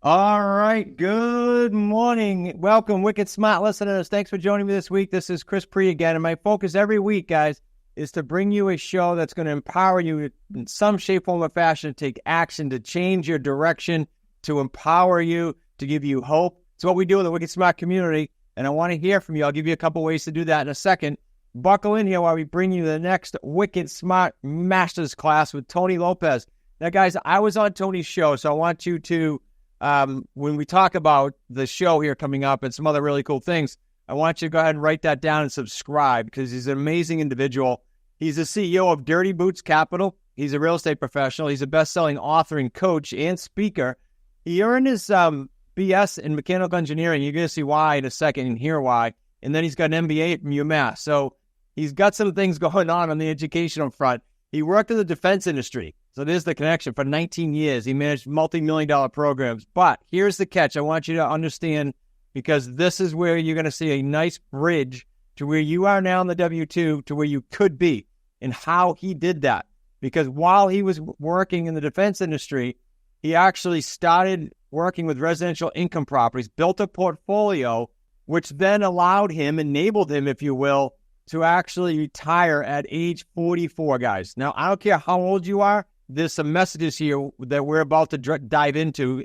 All right. Good morning. Welcome, wicked smart listeners. Thanks for joining me this week. This is Chris Pre again. And my focus every week, guys, is to bring you a show that's going to empower you in some shape, form, or fashion to take action, to change your direction, to empower you, to give you hope. It's what we do in the Wicked Smart community. And I want to hear from you. I'll give you a couple ways to do that in a second. Buckle in here while we bring you the next Wicked Smart Masters class with Tony Lopes. Now, guys, I was on Tony's show, so I want you to when we talk about the show here coming up and some other really cool things, I want you to go ahead and write that down and subscribe because he's an amazing individual. He's the CEO of Dirty Boots Capital. He's a real estate professional. He's a best-selling author and coach and speaker. He earned his BS in mechanical engineering. You're going to see why in a second and hear why. And then he's got an MBA from UMass. So he's got some things going on the educational front. He worked in the defense industry. So there's the connection. For 19 years, he managed multi-million-dollar programs. But here's the catch. I want you to understand, because this is where you're going to see a nice bridge to where you are now in the W-2 to where you could be and how he did that. Because while he was working in the defense industry, he actually started working with residential income properties, built a portfolio, which then allowed him, enabled him, if you will, to actually retire at age 44, guys. Now, I don't care how old you are. There's some messages here that we're about to dive into.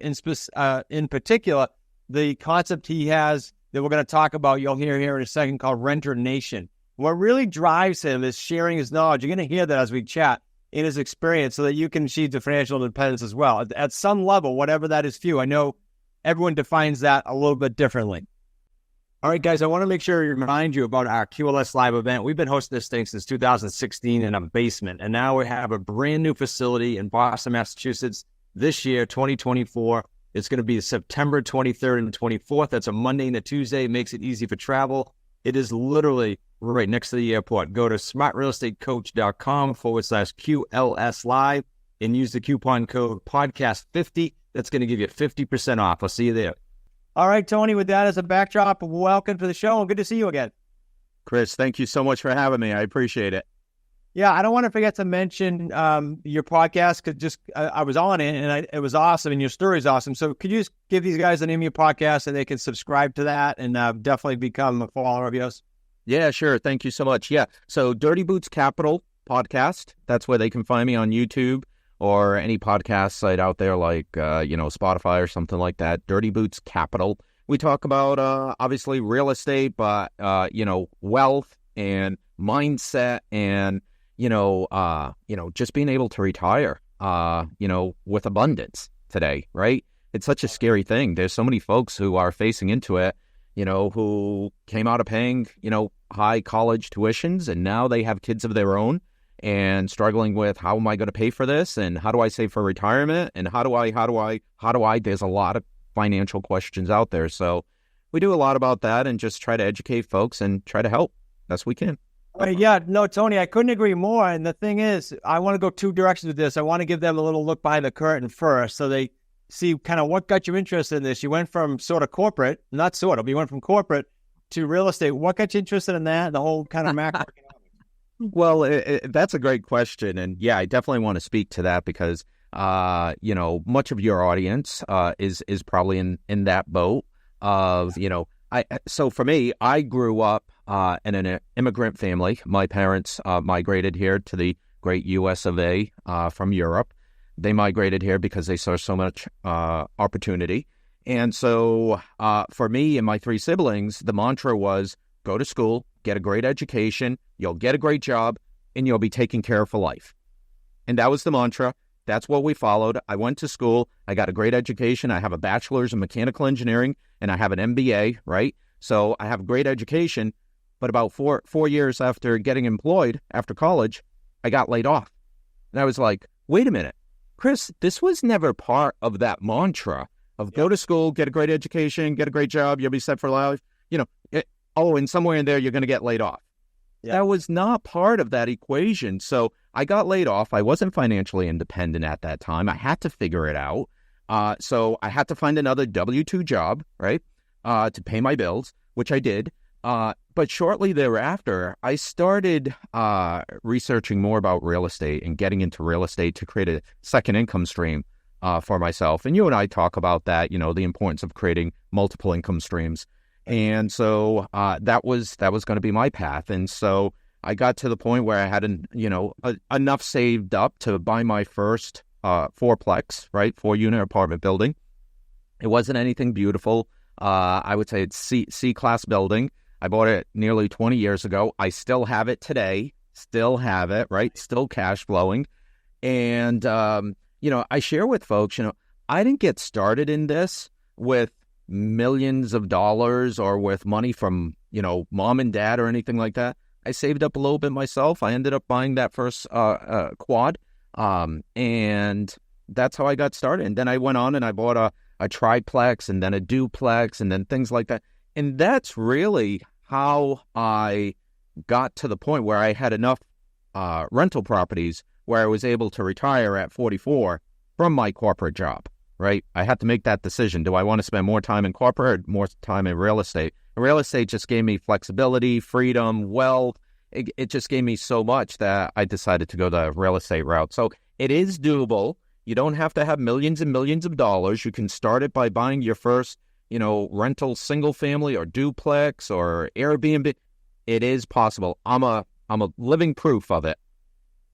In particular, the concept he has that we're going to talk about, you'll hear here in a second, called Renter Nation. What really drives him is sharing his knowledge. You're going to hear that as we chat in his experience so that you can achieve the financial independence as well. At some level, whatever that is for you. I know everyone defines that a little bit differently. All right, guys, I want to make sure to remind you about our QLS Live event. We've been hosting this thing since 2016 in a basement, and now we have a brand new facility in Boston, Massachusetts this year, 2024. It's going to be September 23rd and 24th. That's a Monday and a Tuesday. It makes it easy for travel. It is literally right next to the airport. Go to smartrealestatecoach.com/QLS Live and use the coupon code podcast50. That's going to give you 50% off. I'll see you there. All right, Tony, with that as a backdrop, welcome to the show. Good to see you again. Chris, thank you so much for having me. I appreciate it. Yeah, I don't want to forget to mention your podcast because I was on it and it was awesome and your story is awesome. So could you just give these guys the name of your podcast and they can subscribe to that and definitely become a follower of yours? Yeah, sure. Thank you so much. Yeah, so Dirty Boots Capital podcast. That's where they can find me on YouTube or any podcast site out there like, Spotify or something like that. Dirty Boots Capital. We talk about, obviously, real estate, but, wealth and mindset and, just being able to retire, with abundance today, right? It's such a scary thing. There's so many folks who are facing into it, who came out of paying, high college tuitions, and now they have kids of their own and struggling with how am I going to pay for this, and how do I save for retirement, and how do I, there's a lot of financial questions out there. So we do a lot about that and just try to educate folks and try to help best we can. Yeah, no, Tony, I couldn't agree more. And the thing is, I want to go two directions with this. I want to give them a little look behind the curtain first so they see kind of what got you interested in this. You went from sort of corporate, not sort of, you went from corporate to real estate. What got you interested in that, the whole kind of macroeconomics? Well, that's a great question. And yeah, I definitely want to speak to that because, much of your audience is probably in that boat of, so for me, I grew up in an immigrant family. My parents migrated here to the great US of A from Europe. They migrated here because they saw so much opportunity. And so for me and my three siblings, the mantra was go to school, get a great education, you'll get a great job, and you'll be taken care of for life. And that was the mantra. That's what we followed. I went to school. I got a great education. I have a bachelor's in mechanical engineering, and I have an MBA, right? So I have a great education. But about four years after getting employed, after college, I got laid off. And I was like, wait a minute, Chris, this was never part of that mantra of go to school, get a great education, get a great job, you'll be set for life. And somewhere in there, you're going to get laid off. Yeah. That was not part of that equation. So I got laid off. I wasn't financially independent at that time. I had to figure it out. So I had to find another W-2 job, right, to pay my bills, which I did. But shortly thereafter, I started researching more about real estate and getting into real estate to create a second income stream for myself. And you and I talk about that, the importance of creating multiple income streams. And so that was going to be my path. And so I got to the point where I had enough saved up to buy my first fourplex, right, 4-unit apartment building. It wasn't anything beautiful. I would say it's C-class building. I bought it nearly 20 years ago. I still have it today. Still have it, right? Still cash flowing. And, I share with folks, I didn't get started in this with millions of dollars or with money from, mom and dad or anything like that. I saved up a little bit myself. I ended up buying that first quad. And that's how I got started. And then I went on and I bought a triplex and then a duplex and then things like that. And that's really how I got to the point where I had enough rental properties where I was able to retire at 44 from my corporate job, right? I had to make that decision. Do I want to spend more time in corporate or more time in real estate? And real estate just gave me flexibility, freedom, wealth. It just gave me so much that I decided to go the real estate route. So it is doable. You don't have to have millions and millions of dollars. You can start it by buying your first, rental single family or duplex or Airbnb. It is possible. I'm a living proof of it.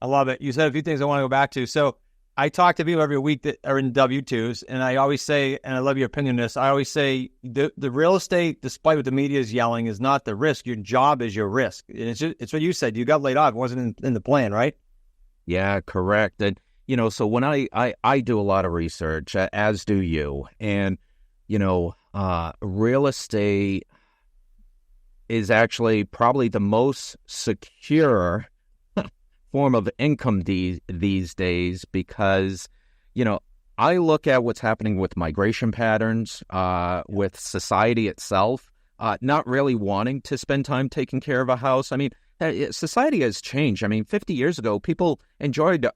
I love it. You said a few things I want to go back to. So I talk to people every week that are in W-2s, and I always say, and I love your opinion on this, I always say the real estate, despite what the media is yelling, is not the risk. Your job is your risk. And it's what you said. You got laid off. It wasn't in the plan, right? Yeah, correct. And, so when I do a lot of research, as do you, and, real estate is actually probably the most secure form of income these days because, I look at what's happening with migration patterns, with society itself, not really wanting to spend time taking care of a house. I mean, society has changed. I mean, 50 years ago, people enjoyed,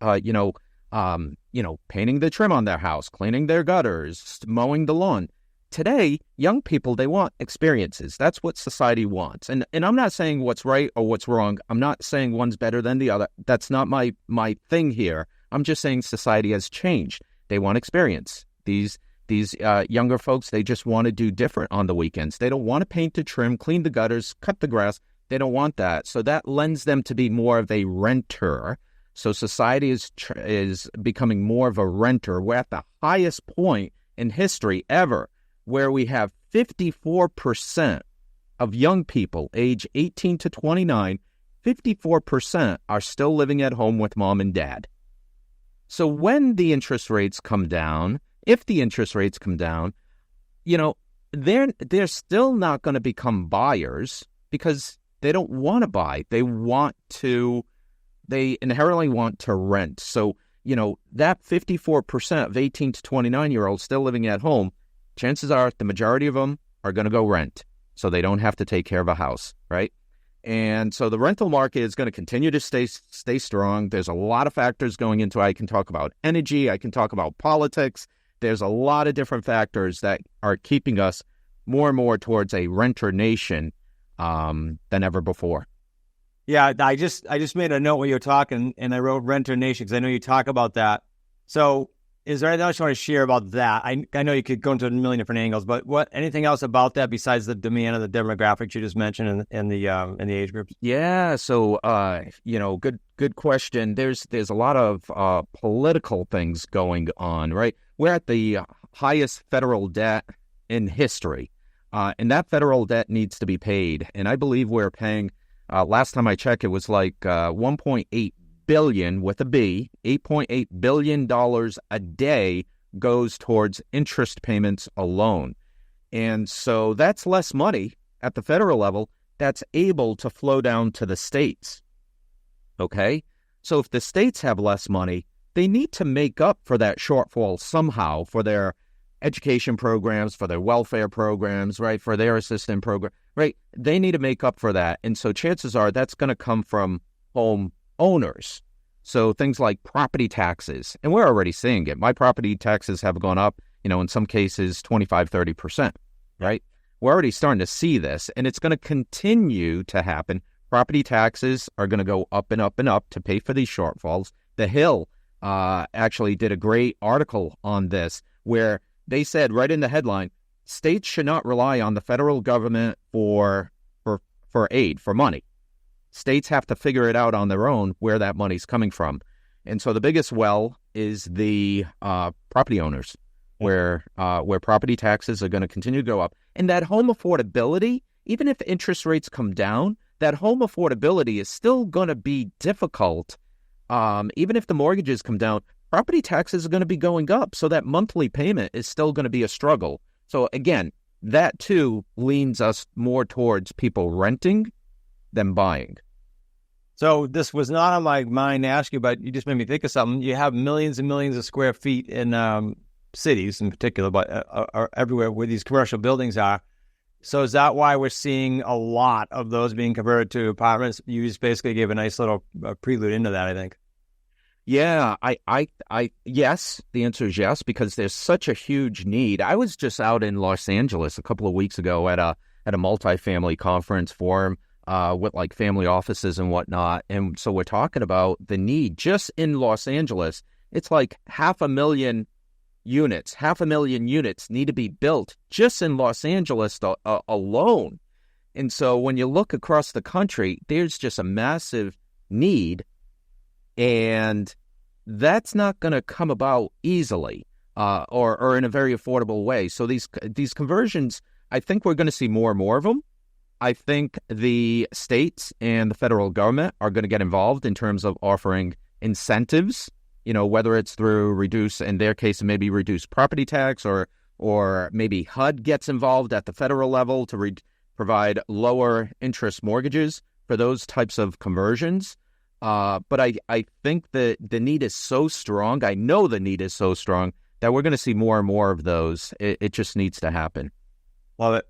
painting the trim on their house, cleaning their gutters, mowing the lawn. Today, young people, they want experiences. That's what society wants. And I'm not saying what's right or what's wrong. I'm not saying one's better than the other. That's not my thing here. I'm just saying society has changed. They want experience. These younger folks, they just want to do different on the weekends. They don't want to paint the trim, clean the gutters, cut the grass. They don't want that. So that lends them to be more of a renter. So society is becoming more of a renter. We're at the highest point in history ever, where we have 54% of young people age 18 to 29, 54% are still living at home with mom and dad. So when the interest rates come down, if the interest rates come down, they're still not going to become buyers because they don't want to buy. They inherently want to rent. So, that 54% of 18 to 29-year-olds still living at home, chances are the majority of them are going to go rent so they don't have to take care of a house, right? And so the rental market is going to continue to stay strong. There's a lot of factors going into it. I can talk about energy. I can talk about politics. There's a lot of different factors that are keeping us more and more towards a renter nation than ever before. Yeah, I just made a note while you were talking, and I wrote renter nation because I know you talk about that. So is there anything else you want to share about that? I know you could go into a million different angles, but anything else about that besides the demand and the demographics you just mentioned and the age groups? Yeah. So, good question. There's a lot of political things going on, right? We're at the highest federal debt in history, and that federal debt needs to be paid. And I believe we're paying. Last time I checked, it was like 1.8 billion with a B, $8.8 billion a day goes towards interest payments alone. And so that's less money at the federal level that's able to flow down to the states. Okay? So if the states have less money, they need to make up for that shortfall somehow for their education programs, for their welfare programs, right? For their assistance program, right? They need to make up for that. And so chances are that's going to come from home owners. So things like property taxes, and we're already seeing it. My property taxes have gone up, in some cases 25, 30%, right? We're already starting to see this, and it's going to continue to happen. Property taxes are going to go up and up and up to pay for these shortfalls. The Hill actually did a great article on this where they said right in the headline, states should not rely on the federal government for aid, for money. States have to figure it out on their own where that money's coming from. And so the biggest well is the property owners, where property taxes are going to continue to go up. And that home affordability, even if interest rates come down, that home affordability is still going to be difficult. Even if the mortgages come down, property taxes are going to be going up. So that monthly payment is still going to be a struggle. So again, that too leans us more towards people renting than buying. So this was not on my mind to ask you, but you just made me think of something. You have millions and millions of square feet in cities in particular, but are everywhere where these commercial buildings are. So is that why we're seeing a lot of those being converted to apartments? You just basically gave a nice little prelude into that, I think. Yeah, yes, the answer is yes, because there's such a huge need. I was just out in Los Angeles a couple of weeks ago at a multifamily conference forum with like family offices and whatnot. And so we're talking about the need just in Los Angeles. It's like 500,000 units. 500,000 units need to be built just in Los Angeles alone. And so when you look across the country, there's just a massive need. And that's not going to come about easily or in a very affordable way. So these conversions, I think we're going to see more and more of them. I think the states and the federal government are going to get involved in terms of offering incentives, whether it's through in their case, maybe reduced property tax or maybe HUD gets involved at the federal level to provide lower interest mortgages for those types of conversions. But I think that the need is so strong. I know the need is so strong that we're going to see more and more of those. It just needs to happen. Love it.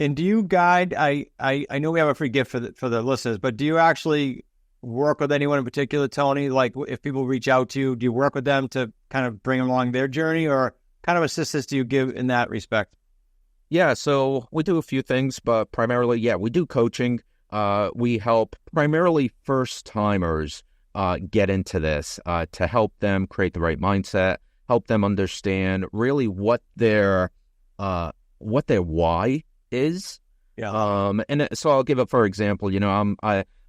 And do you guide? I know we have a free gift for the listeners, but do you actually work with anyone in particular, Tony? Like if people reach out to you, do you work with them to kind of bring them along their journey, or kind of assistance do you give in that respect? Yeah, so we do a few things, but primarily, we do coaching. We help primarily first-timers get into this to help them create the right mindset, help them understand really what their why is. Yeah. And so I'll give it for example.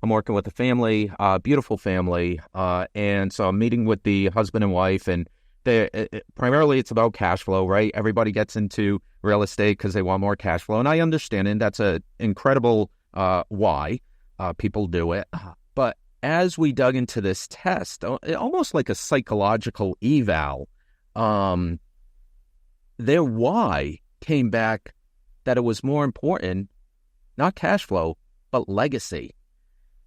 I'm working with a family, beautiful family, and so I'm meeting with the husband and wife, and primarily it's about cash flow, right? Everybody gets into real estate because they want more cash flow, and I understand, and that's an incredible why people do it. But as we dug into this test, almost like a psychological eval, their why came back that it was more important, not cash flow, but legacy.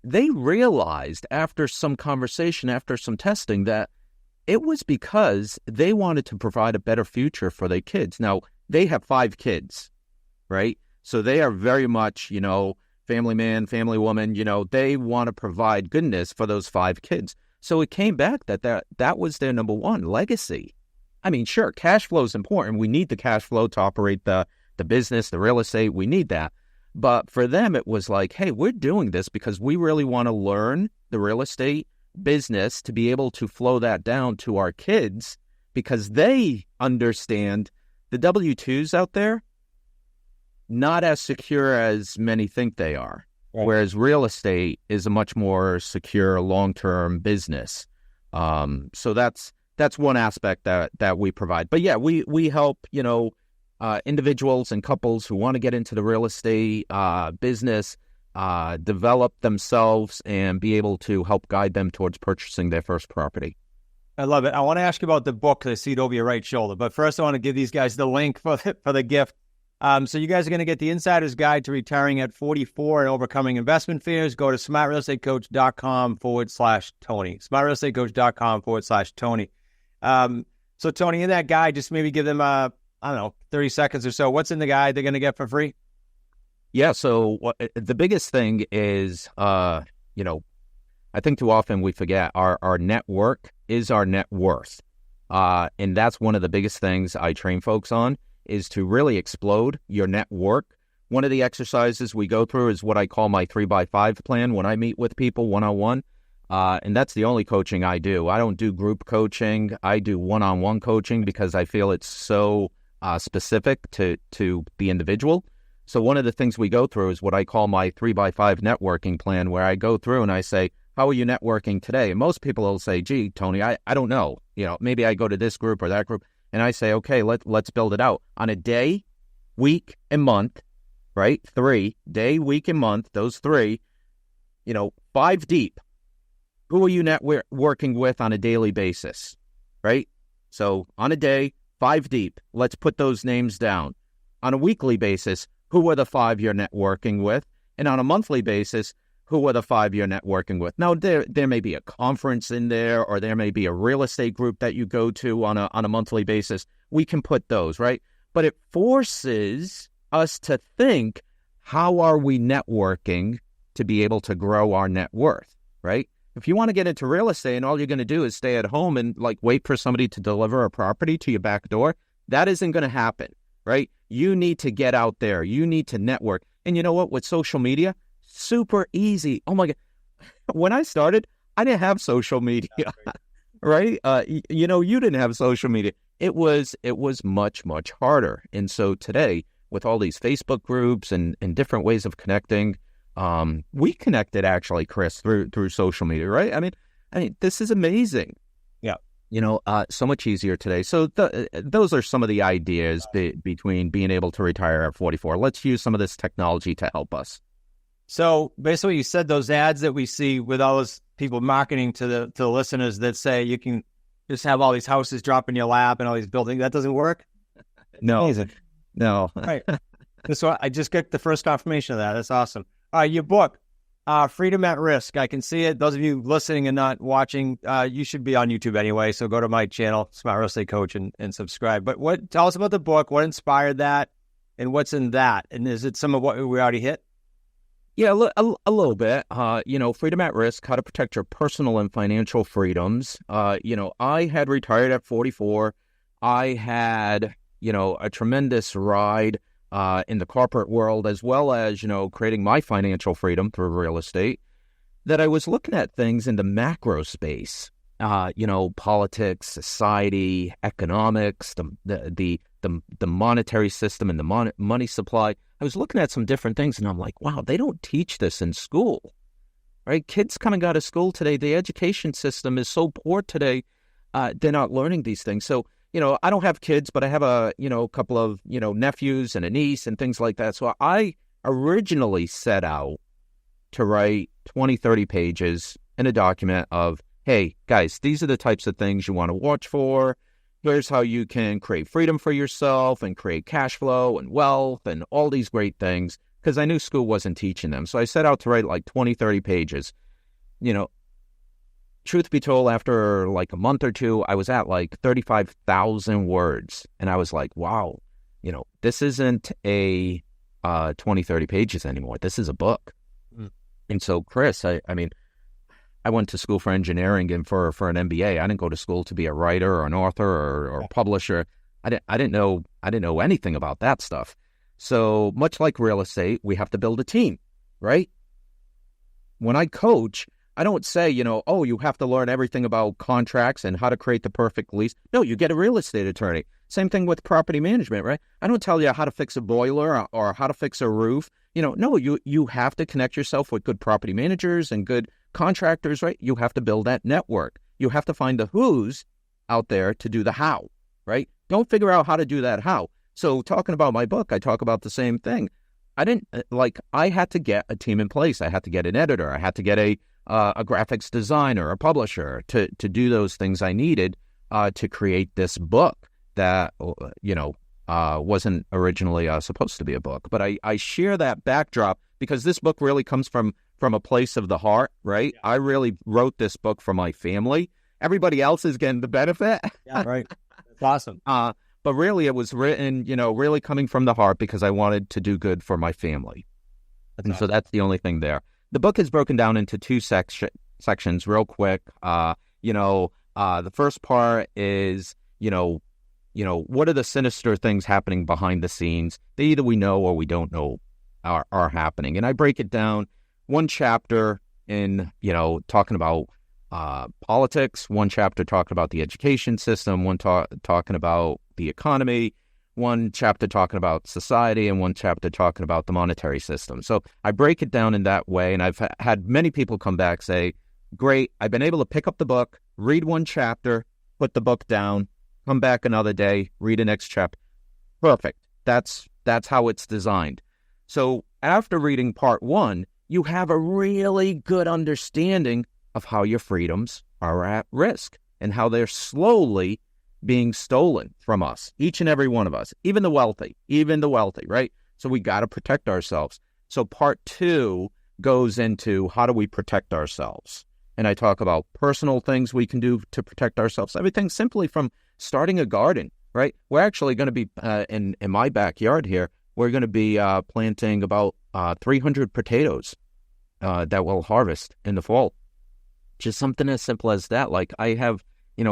They realized after some conversation, after some testing, that it was because they wanted to provide a better future for their kids. Now, they have 5 kids, right? So they are very much, family man, family woman, they want to provide goodness for those 5 kids. So it came back that was their number one, legacy. I mean, sure, cash flow is important. We need the cash flow to operate the business, the real estate. We need that. But for them, it was like, hey, we're doing this because we really want to learn the real estate business to be able to flow that down to our kids because they understand the W-2s out there, not as secure as many think they are. Right. Whereas real estate is a much more secure long-term business. So that's one aspect that we provide. But yeah, we help, individuals and couples who want to get into the real estate business, develop themselves and be able to help guide them towards purchasing their first property. I love it. I want to ask you about the book because I see it over your right shoulder. But first, I want to give these guys the link for the gift. So you guys are going to get the Insider's Guide to Retiring at 44 and Overcoming Investment Fears. Go to smartrealestatecoach.com/Tony. smartrealestatecoach.com/Tony. So Tony, in that guide, just maybe give them 30 seconds or so. What's in the guide they're going to get for free? Yeah. So the biggest thing is, I think too often we forget our network is our net worth. And that's one of the biggest things I train folks on is to really explode your net worth. One of the exercises we go through is what I call my 3x5 plan when I meet with people one-on-one. And that's the only coaching I do. I don't do group coaching. I do one-on-one coaching because I feel it's so specific to the individual. So one of the things we go through is what I call my 3x5 networking plan, where I go through and I say, how are you networking today? And most people will say, gee, Tony, I don't know. Maybe I go to this group or that group. And I say, okay, let's build it out on a day, week, and month, right? 3, day, week, and month, those 3, 5 deep. Who are you networking with on a daily basis, right? So on a day, 5 deep. Let's put those names down. On a weekly basis, who are the 5 you're networking with? And on a monthly basis, who are the 5 you're networking with? Now, there may be a conference in there, or there may be a real estate group that you go to on a monthly basis. We can put those, right? But it forces us to think, how are we networking to be able to grow our net worth, right? If you want to get into real estate and all you're going to do is stay at home and wait for somebody to deliver a property to your back door, that isn't going to happen, right? You need to get out there. You need to network. And you know what? With social media, super easy. Oh my God. When I started, I didn't have social media, right? You didn't have social media. It was much, much harder. And so today, with all these Facebook groups and different ways of connecting, we connected actually, Chris, through social media, right? I mean, this is amazing. Yeah. So much easier today. So those are some of the ideas between being able to retire at 44. Let's use some of this technology to help us. So basically, you said those ads that we see with all those people marketing to the listeners that say you can just have all these houses drop in your lap and all these buildings. That doesn't work? No. Amazing. No. Right. So I just get the first confirmation of that. That's awesome. Your book, Freedom at Risk. I can see it. Those of you listening and not watching, you should be on YouTube anyway. So go to my channel, Smart Real Estate Coach, and subscribe. But tell us about the book. What inspired that, and what's in that? And is it some of what we already hit? Yeah, a little bit. Freedom at Risk, how to protect your personal and financial freedoms. I had retired at 44. I had, a tremendous ride in the corporate world, as well as, creating my financial freedom through real estate, that I was looking at things in the macro space, politics, society, economics, the monetary system and the money supply. I was looking at some different things, and I'm like, wow, they don't teach this in school, right? Kids coming out of school today, the education system is so poor today, they're not learning these things. So, I don't have kids, but I have a couple of, nephews and a niece and things like that. So I originally set out to write 20, 30 pages in a document of, hey, guys, these are the types of things you want to watch for. Here's how you can create freedom for yourself and create cash flow and wealth and all these great things, because I knew school wasn't teaching them. So I set out to write 20, 30 pages. Truth be told, after a month or two, I was at 35,000 words. And I was like, wow, this isn't a 20, 30 pages anymore. This is a book. Mm. And so, Chris, I went to school for engineering and for an MBA. I didn't go to school to be a writer or an author or a publisher. I didn't know anything about that stuff. So much like real estate, we have to build a team, right? When I coach, I don't say, you have to learn everything about contracts and how to create the perfect lease. No, you get a real estate attorney. Same thing with property management, right? I don't tell you how to fix a boiler or how to fix a roof. No, you have to connect yourself with good property managers and good contractors, right? You have to build that network. You have to find the who's out there to do the how, right? Don't figure out how to do that how. So talking about my book, I talk about the same thing. I had to get a team in place. I had to get an editor. I had to get a graphics designer, a publisher to do those things I needed to create this book that, wasn't originally supposed to be a book. But I share that backdrop because this book really comes from a place of the heart, right? Yeah. I really wrote this book for my family. Everybody else is getting the benefit. Yeah, right. That's awesome. But really it was written, really coming from the heart because I wanted to do good for my family. That's awesome. So that's the only thing there. The book is broken down into 2 sections real quick. The first part is, what are the sinister things happening behind the scenes that either we know or we don't know are happening. And I break it down 1 chapter in, talking about politics, one chapter talking about the education system, one talking about the economy, one chapter talking about society, and one chapter talking about the monetary system. So I break it down in that way, and I've had many people come back say, great, I've been able to pick up the book, read one chapter, put the book down, come back another day, read the next chapter. Perfect. That's how it's designed. So after reading part one, you have a really good understanding of how your freedoms are at risk and how they're slowly being stolen from us, each and every one of us, even the wealthy, right? So we got to protect ourselves. So part two goes into how do we protect ourselves? And I talk about personal things we can do to protect ourselves. Everything simply from starting a garden, right? We're actually going to be, in my backyard here, we're going to be planting about 300 potatoes that we'll harvest in the fall. Just something as simple as that. Like I have,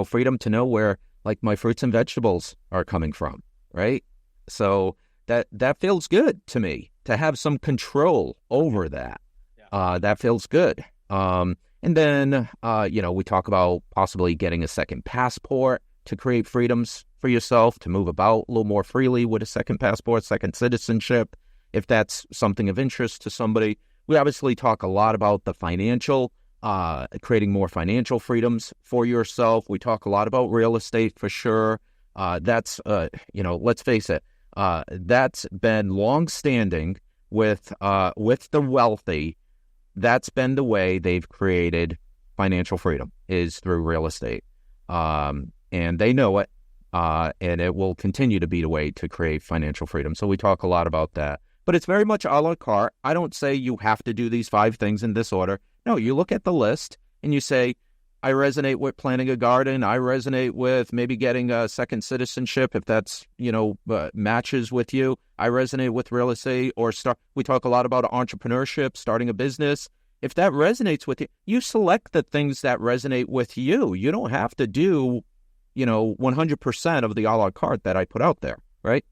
freedom to know where like my fruits and vegetables are coming from, right? So that feels good to me to have some control over that. Yeah. That feels good. And then, we talk about possibly getting a second passport to create freedoms for yourself, to move about a little more freely with a second passport, second citizenship, if that's something of interest to somebody. We obviously talk a lot about the financial, creating more financial freedoms for yourself. We talk a lot about real estate for sure. That's, let's face it, that's been longstanding with the wealthy. That's been the way they've created financial freedom, is through real estate. And they know it, and it will continue to be the way to create financial freedom. So we talk a lot about that. But it's very much a la carte. I don't say you have to do these 5 things in this order. No, you look at the list and you say, I resonate with planting a garden. I resonate with maybe getting a second citizenship if that's, matches with you. I resonate with real estate we talk a lot about entrepreneurship, starting a business. If that resonates with you, you select the things that resonate with you. You don't have to do, 100% of the a la carte that I put out there, right?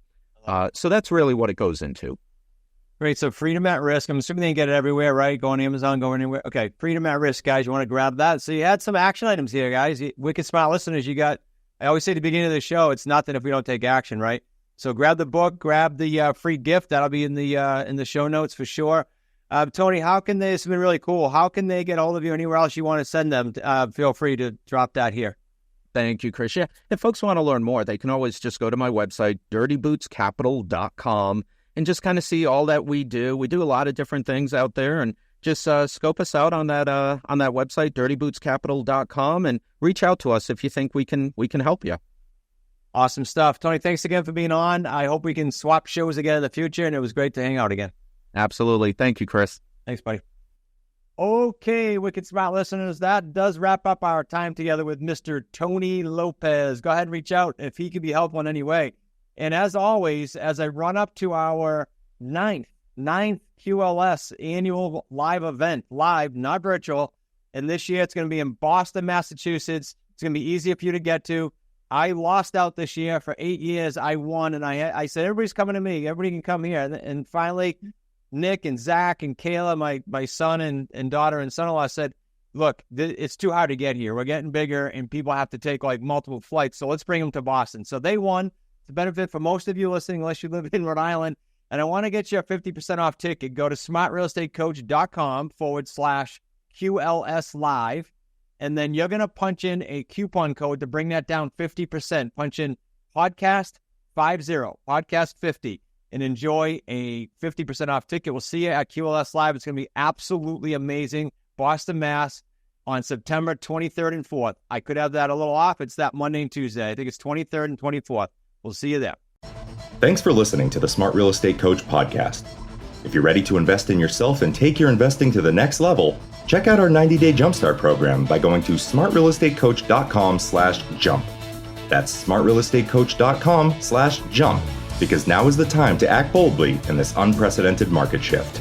So that's really what it goes into. Great. So freedom at risk. I'm assuming they can get it everywhere, right? Go on Amazon, go anywhere. Okay. Freedom at risk, guys. You want to grab that. So you had some action items here, guys. Wicked smart listeners. I always say at the beginning of the show, it's nothing if we don't take action, right? So grab the book, grab the free gift. That'll be in the show notes for sure. Tony, this has been really cool. How can they get hold of you anywhere else you want to send them? Feel free to drop that here. Thank you, Chris. Yeah. If folks want to learn more, they can always just go to my website, dirtybootscapital.com. and just kind of see all that we do. We do a lot of different things out there, and just scope us out on that website, dirtybootscapital.com, and reach out to us if you think we can help you. Awesome stuff. Tony, thanks again for being on. I hope we can swap shows again in the future, and it was great to hang out again. Absolutely. Thank you, Chris. Thanks, buddy. Okay, Wicked Smart listeners, that does wrap up our time together with Mr. Tony Lopes. Go ahead and reach out if he can be helpful in any way. And as always, as I run up to our ninth QLS annual live event, live, not virtual, and this year it's going to be in Boston, Massachusetts. It's going to be easier for you to get to. I lost out this year. For 8 years. I won, and I said, everybody's coming to me. Everybody can come here. And finally, Nick and Zach and Kayla, my son and daughter and son-in-law said, look, it's too hard to get here. We're getting bigger, and people have to take like multiple flights, so let's bring them to Boston. So they won. It's a benefit for most of you listening, unless you live in Rhode Island. And I want to get you a 50% off ticket. Go to smartrealestatecoach.com/QLS live. And then you're going to punch in a coupon code to bring that down 50%. Punch in podcast 50, and enjoy a 50% off ticket. We'll see you at QLS Live. It's going to be absolutely amazing. Boston, Mass. on September 23rd and 4th. I could have that a little off. It's that Monday and Tuesday. I think it's 23rd and 24th. We'll see you there. Thanks for listening to the Smart Real Estate Coach podcast. If you're ready to invest in yourself and take your investing to the next level, check out our 90-day Jumpstart program by going to smartrealestatecoach.com/jump. That's smartrealestatecoach.com/jump, because now is the time to act boldly in this unprecedented market shift.